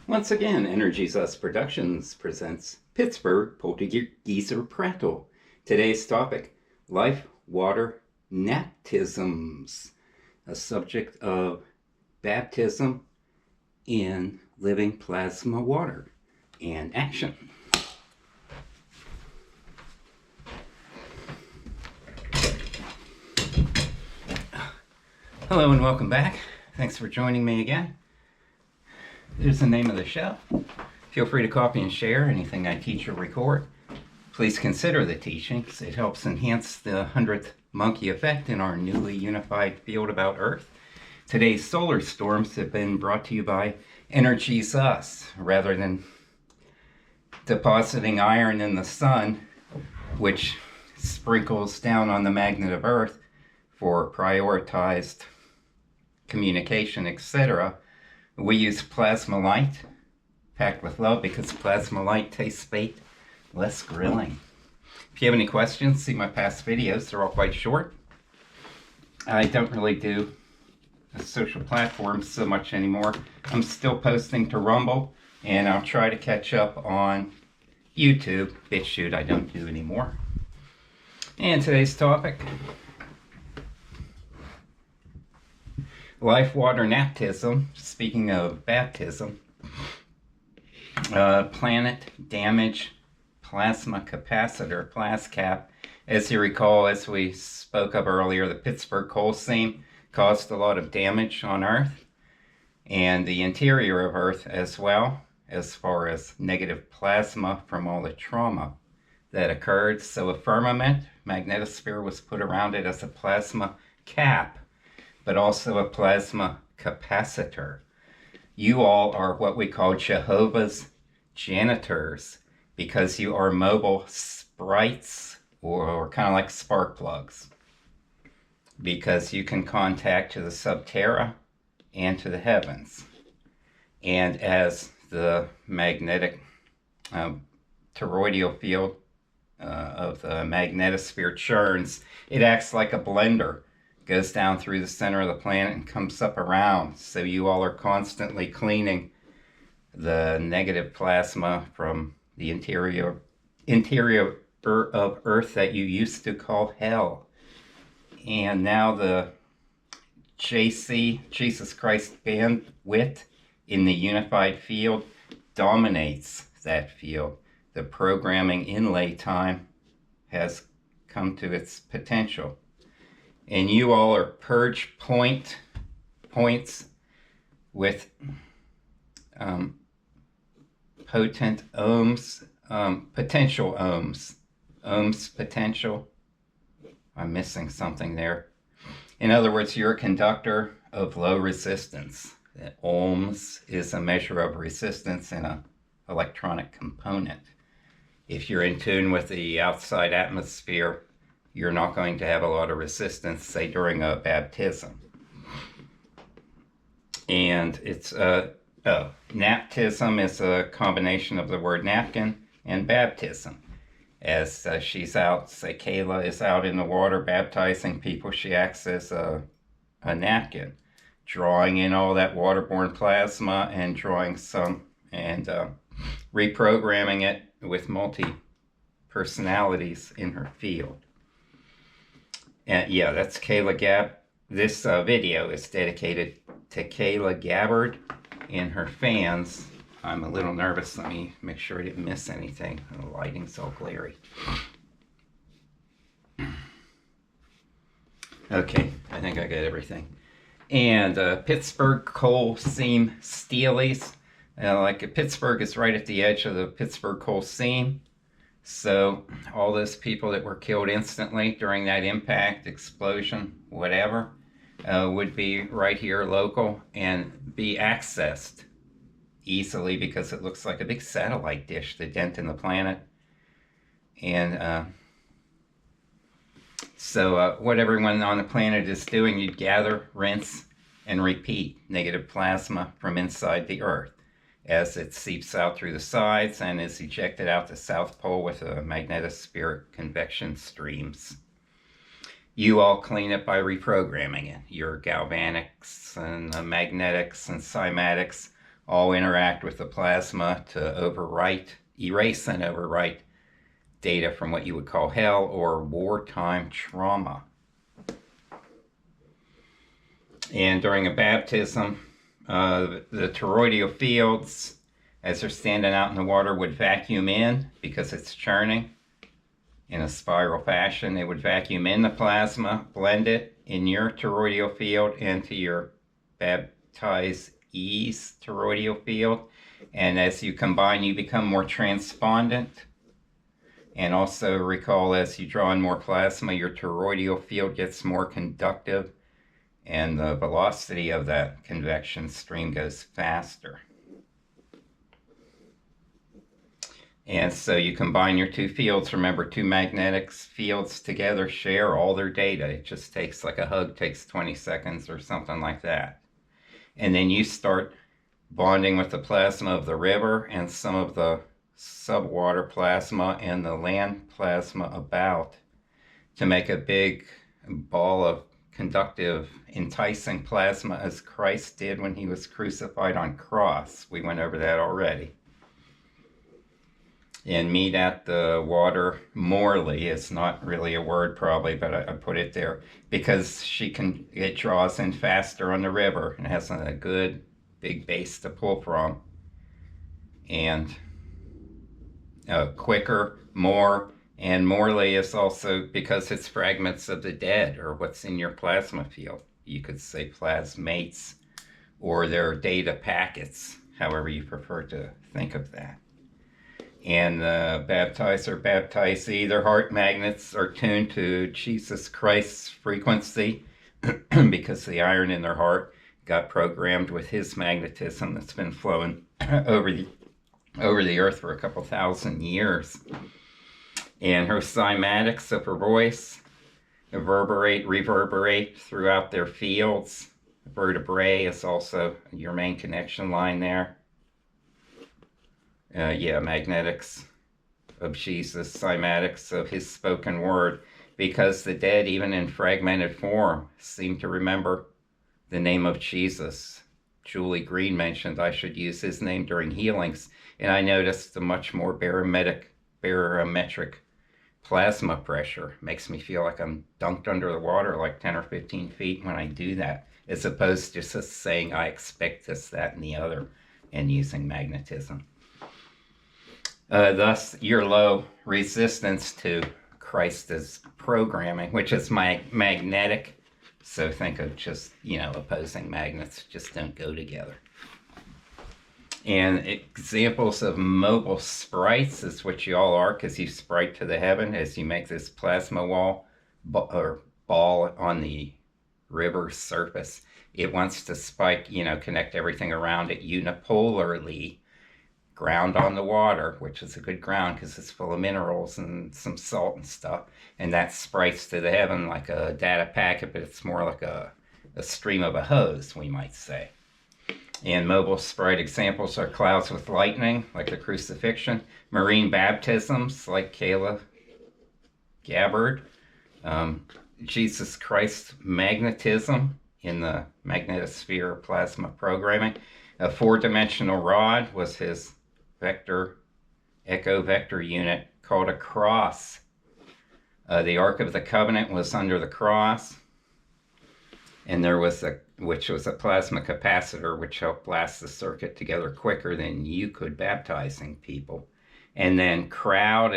Once again, Energy's Us Productions presents Pittsburgh Poltergeiser Prattle. Today's topic, life, water, Knaptisms, a subject of baptism in living plasma water, and action. Hello and welcome back. Thanks for joining me again. There's the name of the show. Feel free to copy and share anything I teach or record. Please consider the teachings. It helps enhance the 100th monkey effect in our newly unified field about Earth. Today's solar storms have been brought to you by Energy's Us. Rather than depositing iron in the sun, which sprinkles down on the magnet of Earth for prioritized communication, etc., we use plasma light packed with love because plasma light tastes baked, less grilling. If you have any questions, see my past videos. They're all quite short. I don't really do social platforms so much anymore. I'm still posting to Rumble, and I'll try to catch up on YouTube. BitChute I don't do anymore. And today's topic, life, water, Knaptism. Speaking of baptism, planet damage plasma capacitor, PlasCap. As you recall, as we spoke of earlier, the Pittsburgh coal seam caused a lot of damage on Earth and the interior of Earth as well, as far as negative plasma from all the trauma that occurred. So a firmament, magnetosphere, was put around it as a plasma cap, but also a plasma capacitor. You all are what we call Jehovah's janitors because you are mobile sprites, or kind of like spark plugs, because you can contact to the subterra and to the heavens. And as the magnetic toroidal field of the magnetosphere churns, it acts like a blender, goes down through the center of the planet and comes up around. So you all are constantly cleaning the negative plasma from the interior of Earth that you used to call hell. And now the JC, Jesus Christ bandwidth in the unified field dominates that field. The programming inlay time has come to its potential. And you all are purge points with potent ohms, potential ohms potential. I'm missing something there. In other words, you're a conductor of low resistance. Ohms is a measure of resistance in an electronic component. If you're in tune with the outside atmosphere, you're not going to have a lot of resistance, say during a baptism. And it's Knaptism is a combination of the word napkin and baptism. As she's out, say Kayla is out in the water baptizing people, she acts as a napkin, drawing in all that waterborne plasma and drawing some and reprogramming it with multi-personalities in her field. And yeah, that's Kayla Gab. This video is dedicated to Kayla Gabbard and her fans. I'm a little nervous. Let me make sure I didn't miss anything. The lighting's all glary. Okay, I think I got everything. And Pittsburgh coal seam steelies. Like Pittsburgh is right at the edge of the Pittsburgh coal seam. So all those people that were killed instantly during that impact, explosion, whatever, would be right here local and be accessed easily because it looks like a big satellite dish, the dent in the planet. And so what everyone on the planet is doing, you gather, rinse, and repeat negative plasma from inside the Earth as it seeps out through the sides and is ejected out the South Pole with a magnetospheric convection streams. You all clean it by reprogramming it. Your galvanics and magnetics and cymatics all interact with the plasma to erase and overwrite data from what you would call hell or wartime trauma. And during a baptism, the toroidal fields, as they're standing out in the water, would vacuum in because it's churning in a spiral fashion. They would vacuum in the plasma, blend it in your toroidal field into your baptizee's toroidal field. And as you combine, you become more transpondent. And also recall, as you draw in more plasma, your toroidal field gets more conductive, and the velocity of that convection stream goes faster. And so you combine your two fields. Remember, two magnetic fields together share all their data. It just takes, like a hug takes 20 seconds or something like that. And then you start bonding with the plasma of the river and some of the subwater plasma and the land plasma about to make a big ball of conductive, enticing plasma, as Christ did when he was crucified on cross. We went over that already. And meet at the water morally is not really a word probably, but I put it there because it draws in faster on the river and has a good big base to pull from. And quicker, more, and morally is also because it's fragments of the dead or what's in your plasma field. You could say plasmates or their data packets, however you prefer to think of that. And the baptized or baptizee, their heart magnets are tuned to Jesus Christ's frequency because the iron in their heart got programmed with his magnetism that's been flowing over the earth for a couple thousand years. And her cymatics of her voice reverberate throughout their fields. Vertebrae is also your main connection line there. Magnetics of Jesus, cymatics of his spoken word, because the dead, even in fragmented form, seem to remember the name of Jesus. Julie Green mentioned I should use his name during healings, and I noticed a much more barometric plasma pressure. Makes me feel like I'm dunked under the water like 10 or 15 feet when I do that, as opposed to just saying I expect this, that, and the other, and using magnetism. Thus, your low resistance to Christ's programming, which is magnetic. So think of just, opposing magnets just don't go together. And examples of mobile sprites is what you all are, because you sprite to the heaven as you make this plasma ball on the river surface. It wants to spike, connect everything around it unipolarly. Ground on the water, which is a good ground because it's full of minerals and some salt and stuff, and that sprites to the heaven like a data packet, but it's more like a stream of a hose, we might say. And mobile sprite examples are clouds with lightning, like the crucifixion, marine baptisms, like Kayla Gabbard, Jesus Christ magnetism in the magnetosphere plasma programming. A four-dimensional rod was his echo vector unit called a cross. The Ark of the Covenant was under the cross, and there was which was a plasma capacitor, which helped blast the circuit together quicker than you could baptizing people. And then cloud,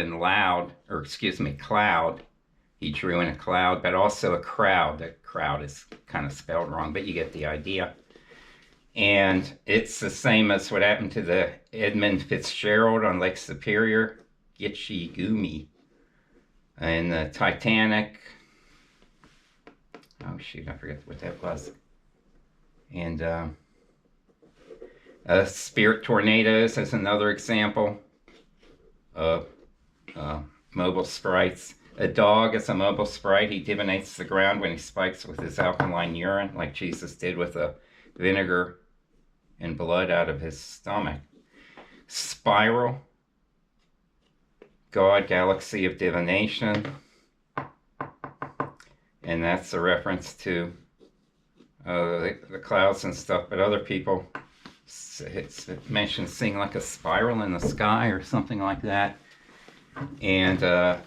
he drew in a cloud, but also a crowd. The crowd is kind of spelled wrong, but you get the idea. And it's the same as what happened to the Edmund Fitzgerald on Lake Superior, Gitche Gumi, and the Titanic. Oh shoot, I forget what that was. And spirit tornadoes is another example of mobile sprites. A dog is a mobile sprite. He divinates the ground when he spikes with his alkaline urine, like Jesus did with the vinegar and blood out of his stomach. Spiral, God, galaxy of divination, and that's a reference to the clouds and stuff, but other people It's mentioned seeing like a spiral in the sky or something like that. And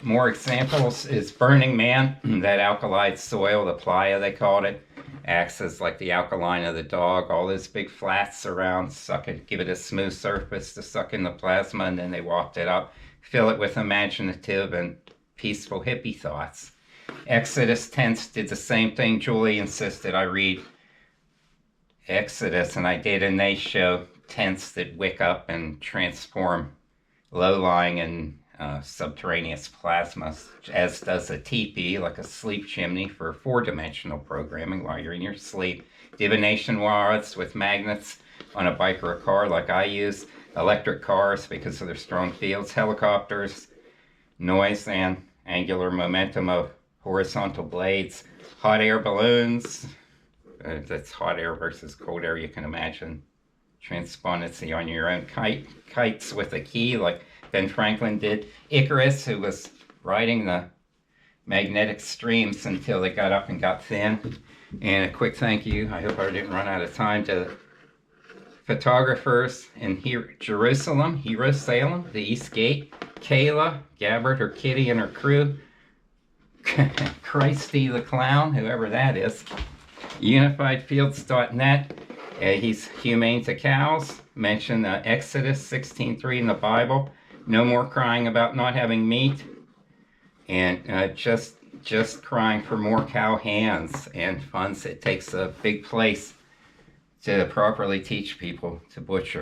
more examples is Burning Man, that alkali soil, the playa they called it, acts as like the alkaline of the dog. All those big flats around suck it, give it a smooth surface to suck in the plasma, and then they walked it up, fill it with imaginative and peaceful hippie thoughts. Exodus tents did the same thing. Julie insisted I read Exodus, and I did, and they show tents that wick up and transform low-lying and subterraneous plasma, as does a teepee, like a sleep chimney for four-dimensional programming while you're in your sleep. Divination rods with magnets on a bike or a car like I use. Electric cars because of their strong fields. Helicopters, noise and angular momentum of horizontal blades. Hot air balloons. That's hot air versus cold air, you can imagine. Transpondency on your own. Kites with a key like Ben Franklin did. Icarus, who was riding the magnetic streams until they got up and got thin. And a quick thank you, I hope I didn't run out of time, to photographers in Jerusalem, Salem, the East Gate, Kayla, Gabbard, her kitty and her crew, Christy the Clown, whoever that is, UnifiedFields.net, he's humane to cows, mentioned Exodus 16:3 in the Bible, no more crying about not having meat, and just crying for more cow hands and funds. It takes a big place to properly teach people to butcher.